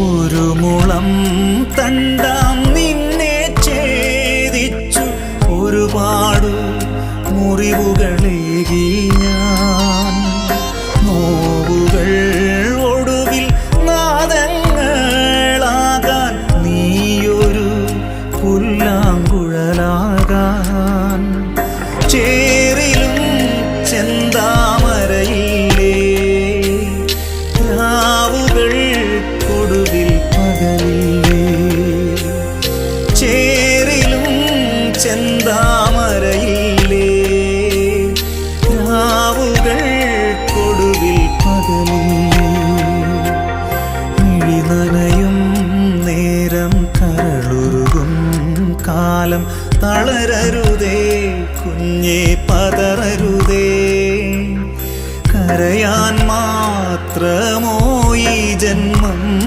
ഒരു മുളം തണ്ടാം നിന്നെ ഛേദിച്ചു ഒരുപാട് മുറിവുകളേകി ഞാൻ. നോവുകൾ ഒടുവിൽ നാദങ്ങളാകാൻ നീയൊരു പുല്ലാങ്കുഴലാകാൻ. ചേറിലും ചെന്താമരയില്ലേ രാവുകൾ കൊടുവിൽ പകലില്ലേ. ചേറിലും ചെന്താമരയില്ലേ രാവുകൾ കൊടുവിൽ പകലില്ലേ. ഇഴി നനയും നേരം കരളുരുകും കാലം തളരരുതേ കുഞ്ഞേ പതറരുതേ.